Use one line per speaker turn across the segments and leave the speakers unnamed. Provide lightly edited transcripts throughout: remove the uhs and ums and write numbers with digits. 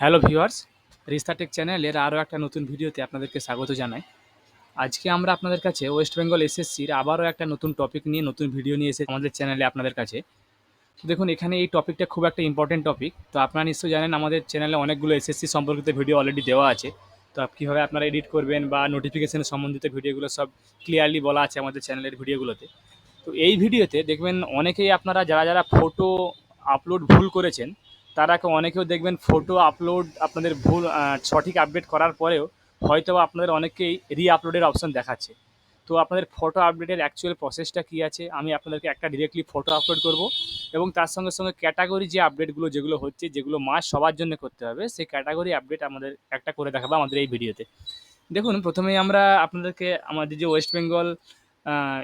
Hello viewers, রিস্তা take চ্যানেলের আরও একটা নতুন ভিডিওতে আপনাদেরকে স্বাগত জানাই। আজকে আমরা আপনাদের কাছে ওয়েস্ট বেঙ্গল এসএসসির আবারও একটা নতুন টপিক নিয়ে নতুন ভিডিও নিয়ে এসে আমাদের চ্যানেলে আপনাদের কাছে। তো দেখুন, এখানে এই টপিকটা খুব একটা ইম্পর্টেন্ট টপিক। তো আপনারা নিশ্চয়ই জানেন আমাদের চ্যানেলে অনেকগুলো এসএসসি সম্পর্কিত ভিডিও অলরেডি দেওয়া আছে। তো কীভাবে আপনারা এডিট করবেন বা নোটিফিকেশন সম্বন্ধিত ভিডিওগুলো সব ক্লিয়ারলি বলা আছে আমাদের চ্যানেলের ভিডিওগুলোতে। তো এই ভিডিওতে দেখবেন অনেকেই আপনারা যারা ফটো আপলোড ভুল করেছেন, অনেকেও দেখবেন ফটো আপলোড আপনাদের ভুল সঠিক আপডেট করার পরেও হয়তোবা আপনাদের অনেকেই আপলোডের অপশন দেখাচ্ছে। তো আপনাদের ফটো আপডেটের অ্যাকচুয়াল প্রসেসটা কী আছে, আমি আপনাদেরকে একটা ডিরেক্টলি ফটো আপলোড করব এবং তার সঙ্গে সঙ্গে ক্যাটাগরি যে আপডেটগুলো যেগুলো হচ্ছে, যেগুলো মাস্ট সবার জন্য করতে হবে, সেই ক্যাটাগরি আপডেট আমাদের একটা করে দেখাবো আমাদের এই ভিডিওতে। দেখুন, প্রথমেই আমরা আপনাদেরকে আমাদের যে ওয়েস্ট বেঙ্গল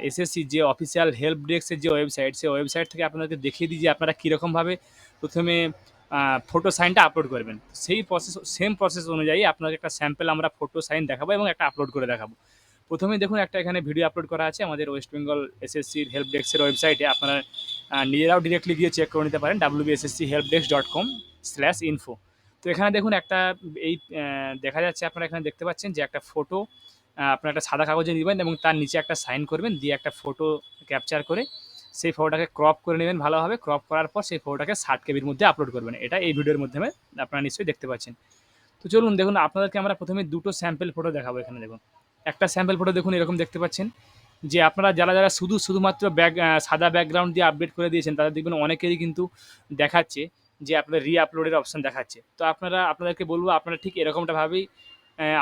এসএসসি যে অফিসিয়াল হেল্প ডেস্কের যে ওয়েবসাইট, সেই ওয়েবসাইট থেকে আপনাদেরকে দেখিয়ে দিই যে আপনারা কীরকমভাবে প্রথমে ফটো সাইনটা আপলোড করবেন। সেই সেম প্রসেস অনুযায়ী আপনাকে একটা স্যাম্পল আমরা ফটো সাইন দেখাবো এবং একটা আপলোড করে দেখাবো। প্রথমেই দেখুন, একটা এখানে ভিডিও আপলোড করা আছে আমাদের ওয়েস্ট বেঙ্গল এসএসসির হেল্প ডেস্কের ওয়েবসাইটে। আপনারা নিজেরাও ডিরেক্টলি গিয়ে চেক করে নিতে পারেন wbsshelpdesk.com/info। তো এখানে দেখুন একটা এই দেখা যাচ্ছে, আপনারা এখানে দেখতে পাচ্ছেন যে একটা ফটো আপনারা একটা সাদা কাগজে নেবেন এবং তার নিচে একটা সাইন করবেন, দিয়ে একটা ফটো ক্যাপচার করে সেই ফটোটাকে ক্রপ করে নেবেন ভালোভাবে। ক্রপ করার পর সেই ফটোটাকে 60 কেবির মধ্যে আপলোড করবেন। এটা এই ভিডিওর মাধ্যমে আপনারা নিশ্চয়ই দেখতে পাচ্ছেন। তো চলুন দেখুন, আপনাদেরকে আমরা প্রথমে দুটো স্যাম্পল ফটো দেখাবো। এখানে দেখুন, একটা স্যাম্পল ফটো দেখুন, এরকম দেখতে পাচ্ছেন যে আপনারা যারা শুধুমাত্র সাদা ব্যাকগ্রাউন্ড দিয়ে আপডেট করে দিয়েছেন, তাদের দেখবেন অনেকেরই কিন্তু দেখাচ্ছে যে আপনাদের আপলোডের অপশান দেখাচ্ছে। তো আপনাদেরকে বলবো আপনারা ঠিক এরকমটাভাবেই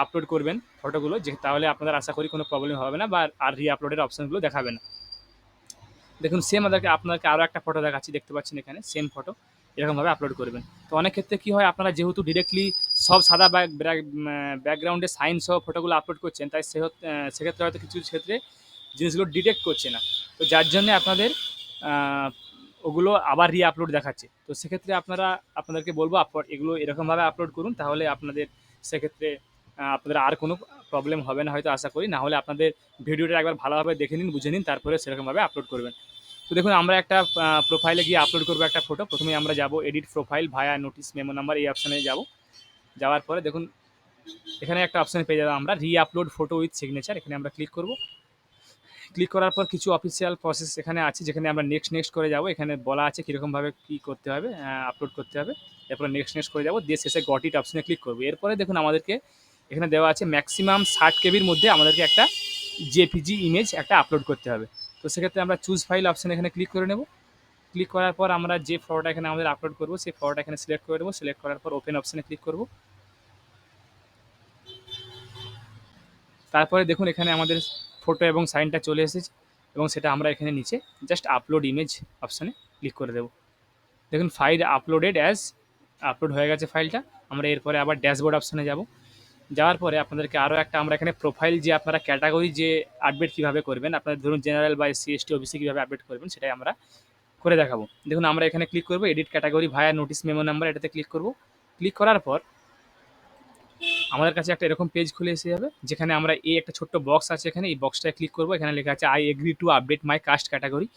আপলোড করবেন ফটোগুলো, যে তাহলে আপনাদের আশা করি কোনো প্রবলেম হবে না বা আর আপলোডের অপশানগুলো দেখাবে না। দেখুন, আপনাদেরকে আরও একটা ফটো দেখাচ্ছি, দেখতে পাচ্ছেন এখানে সেম ফটো এরকমভাবে আপলোড করবেন। তো অনেক ক্ষেত্রে কী হয়, আপনারা যেহেতু ডিরেক্টলি সব সাদা ব্যাকগ্রাউন্ডে সাইন সহ ফটোগুলো আপলোড করছেন, তাই সেক্ষেত্রে হয়তো কিছু ক্ষেত্রে জিনিসগুলো ডিটেক্ট করছে না। তো যার জন্যে আপনাদের ওগুলো আবার আপলোড দেখাচ্ছে। তো সেক্ষেত্রে আপনাদেরকে বলবো এগুলো এরকমভাবে আপলোড করুন, তাহলে আপনাদের সেক্ষেত্রে আপনাদের আর কোনো প্রবলেম হবে না হয়তো, আশা করি। না হলে আপনাদের ভিডিওটা একবার ভালোভাবে দেখে নিন, বুঝে নিন, তারপরে সেরকমভাবে আপলোড করবেন। তো দেখুন, আমরা একটা প্রোফাইলে গিয়ে আপলোড করবো একটা ফটো। প্রথমেই আমরা যাব এডিট প্রোফাইল ভায়া নোটিস মেমো নাম্বার, এই অপশানে যাব। যাওয়ার পরে দেখুন এখানে একটা অপশান পেয়ে যাবো আমরা, আপলোড ফটো উইথ সিগনেচার। এখানে আমরা ক্লিক করব। ক্লিক করার পর কিছু অফিসিয়াল প্রসেস এখানে আছে, যেখানে আমরা নেক্সট করে যাব। এখানে বলা আছে কীরকমভাবে কী করতে হবে, আপলোড করতে হবে। এরপরে নেক্সট করে যাব, দিয়ে শেষে গট ইট অপশানে ক্লিক করবো। এরপরে দেখুন আমাদেরকে এখানে দেওয়া আছে ম্যাক্সিমাম 60 কেবির মধ্যে আমাদেরকে একটা জেপিজি ইমেজ একটা আপলোড করতে হবে। তো সেক্ষেত্রে আমরা চুজ ফাইল অপশান এখানে ক্লিক করে নেব। ক্লিক করার পর আমরা যে ফটোটা এখানে আমাদের আপলোড করবো, সেই ফটোটা এখানে সিলেক্ট করে দেবো। সিলেক্ট করার পর ওপেন অপশানে ক্লিক করব। তারপরে দেখুন এখানে আমাদের ফটো এবং সাইনটা চলে এসেছে এবং সেটা আমরা এখানে নিচে জাস্ট আপলোড ইমেজ অপশানে ক্লিক করে দেবো। দেখুন, ফাইল আপলোডেড আপলোড হয়ে গেছে ফাইলটা। আমরা এরপরে আবার ড্যাশবোর্ড অপশানে যাব। যাওয়ার পরে আপনাদেরকে আরও একটা আমরা এখানে প্রোফাইল যে আপনারা ক্যাটাগরি যে আপডেট কীভাবে করবেন, আপনাদের ধরুন জেনারেল বা এসসি এসটি ওবিসি কীভাবে আপডেট করবেন, সেটাই আমরা করে দেখাবো। দেখুন, আমরা এখানে ক্লিক করবো এডিট ক্যাটাগরি ভায়া নোটিস মেমো নাম্বার, এটাতে ক্লিক করব। ক্লিক করার পর আমাদের কাছে একটা এরকম পেজ খুলে এসে যাবে, যেখানে আমরা একটা ছোট্ট বক্স আছে, এখানে এই বক্সটায় ক্লিক করবো। এখানে লেখা আছে I agree to update my caste category.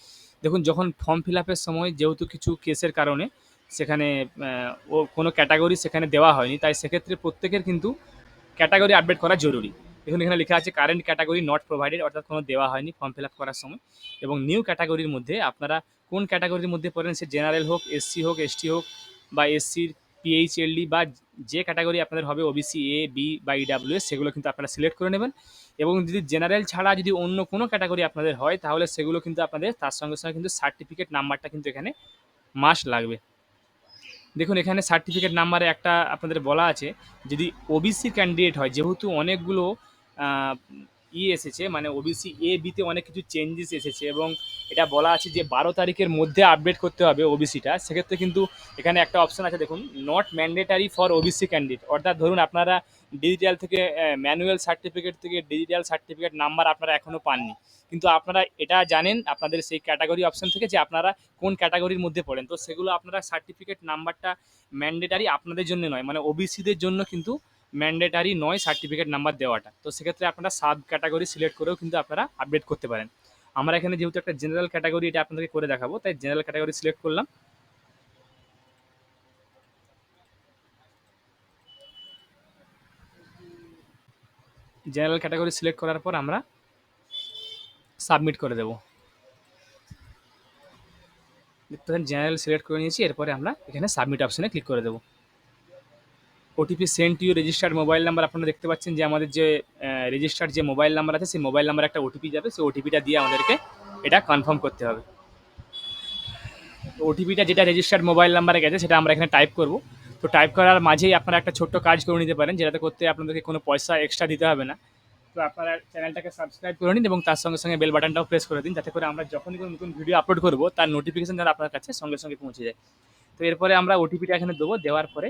দেখুন, যখন ফর্ম ফিল আপের সময় যেহেতু কিছু কেসের কারণে সেখানে কোনো ক্যাটাগরি সেখানে দেওয়া হয়নি, তাই সেক্ষেত্রে প্রত্যেকের কিন্তু ক্যাটাগরি আপডেট করা জরুরি। দেখুন, এখানে লেখা আছে কারেন্ট ক্যাটাগরি নট প্রোভাইডেড, অর্থাৎ কোনো দেওয়া হয়নি ফর্ম ফিল আপ করার সময়। এবং নিউ ক্যাটাগরির মধ্যে আপনারা কোন ক্যাটাগরির মধ্যে পড়েন, সে জেনারেল হোক, এসসি হোক, এসটি হোক বা এসসির পিএইচএলডি বা যে ক্যাটাগরি আপনাদের হবে ওবিসি এ, বি বা ইডাব্লিউএস, সেগুলো কিন্তু আপনারা সিলেক্ট করে নেবেন। এবং যদি জেনারেল ছাড়া যদি অন্য কোনো ক্যাটাগরি আপনাদের হয়, তাহলে সেগুলো কিন্তু আপনাদের তার সঙ্গে সঙ্গে কিন্তু সার্টিফিকেট নাম্বারটা কিন্তু এখানে মাস্ট লাগবে। দেখুন, এখানে সার্টিফিকেট নাম্বারে একটা আপনাদের বলা আছে, যদি ওবিসি ক্যান্ডিডেট হয়, যেহেতু অনেকগুলো এসেছে, মানে ওবিসি এ বিতে অনেক কিছু চেঞ্জেস এসেছে এবং এটা বলা আছে যে 12 তারিখের মধ্যে আপডেট করতে হবে ওবিসিটা। সেক্ষেত্রে কিন্তু এখানে একটা অপশান আছে, দেখুন, not mandatory for OBC candidate. অর্থাৎ ধরুন আপনারা ডিজিটাল থেকে ম্যানুয়াল সার্টিফিকেট থেকে ডিজিটাল সার্টিফিকেট নাম্বার আপনারা এখনও পাননি, কিন্তু আপনারা এটা জানেন আপনাদের সেই ক্যাটাগরি অপশান থেকে যে আপনারা কোন ক্যাটাগরির মধ্যে পড়েন। তো সেগুলো আপনারা সার্টিফিকেট নাম্বারটা ম্যান্ডেটারি আপনাদের জন্য নয়, মানে ওবিসিদের জন্য কিন্তু ম্যান্ডেটারি নয় সার্টিফিকেট নাম্বার দেওয়াটা। তো সেক্ষেত্রে আপনারা সাব ক্যাটাগরি সিলেক্ট করেও কিন্তু আপনারা আপডেট করতে পারেন। আমরা এখানে যেহেতু একটা জেনারেল ক্যাটাগরি এটা আপনাদেরকে করে দেখাবো, তাই জেনারেল ক্যাটাগরি সিলেক্ট করলাম। জেনারেল ক্যাটাগরি সিলেক্ট করার পর আমরা সাবমিট করে দেবো। দেখতে পাচ্ছেন জেনারেল সিলেক্ট করে নিয়েছি, এরপরে আমরা এখানে সাবমিট অপশনে ক্লিক করে দেবো। OTP send to you registered mobile number, আপনারা দেখতে পাচ্ছেন যে আমাদের যে রেজিস্টার্ড যে মোবাইল নাম্বার আছে সেই মোবাইল নাম্বার একটা ওটিপি যাবে, সেই ওটিপিটা দিয়ে আমাদেরকে এটা কনফার্ম করতে হবে। ওটিপিটা যেটা রেজিস্টার্ড মোবাইল নাম্বারে গেছে সেটা আমরা এখানে টাইপ করব। তো টাইপ করার মাঝেই আপনারা একটা ছোট্ট কাজ করে নিতে পারেন, যেটাতে করতে আপনাদেরকে কোনো পয়সা এক্সট্রা দিতে হবে না। তো আপনারা চ্যানেলটাকে সাবস্ক্রাইব করে নিন এবং তার সঙ্গে সঙ্গে বেল বাটনটাও প্রেস করে দিন, যাতে করে আমরা যখনই কোনো নতুন ভিডিও আপলোড করব তার নোটিফিকেশন যেন আপনার কাছে সঙ্গে সঙ্গে পৌঁছে যায়। তো এরপরে আমরা ওটিপিটা এখানে দেবো, দেওয়ার পরে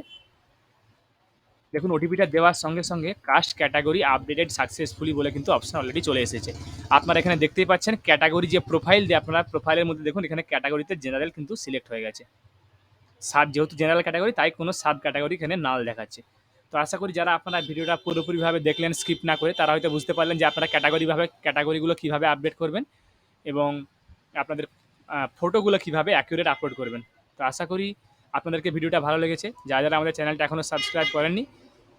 দেখুন ওটিপিটা দেওয়ার সঙ্গে সঙ্গে কাস্ট ক্যাটাগরি আপডেটেড সাকসেসফুলি বলে কিন্তু অপশন অলরেডি চলে এসেছে। আপনারা এখানে দেখতেই পাচ্ছেন ক্যাটাগরি যে প্রোফাইল দিয়ে, আপনারা প্রোফাইলের মধ্যে দেখুন এখানে ক্যাটাগরিতে জেনারেল কিন্তু সিলেক্ট হয়ে গেছে। যেহেতু জেনারেল ক্যাটাগরি তাই কোনো সাব ক্যাটাগরি এখানে নাল দেখাচ্ছে। তো আশা করি যারা আপনারা ভিডিওটা পুরোপুরিভাবে দেখলেন স্কিপ না করে, তারা হয়তো বুঝতে পারলেন যে আপনারা ক্যাটাগরিগুলো কীভাবে আপডেট করবেন এবং আপনাদের ফটোগুলো কীভাবে অ্যাকুরেট আপলোড করবেন। তো আশা করি আপনাদেরকে ভিডিওটা ভালো লেগেছে। যারা যারা আমাদের চ্যানেলটা এখনও সাবস্ক্রাইব করেননি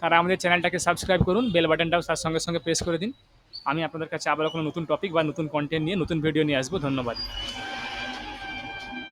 তারা আমাদের চ্যানেলটাকে সাবস্ক্রাইব করুন, বেল বাটনটাও তার সঙ্গে সঙ্গে প্রেস করে দিন। আমি আপনাদের কাছে আবারও কোনো নতুন টপিক বা নতুন কন্টেন্ট নিয়ে নতুন ভিডিও নিয়ে আসবো। ধন্যবাদ।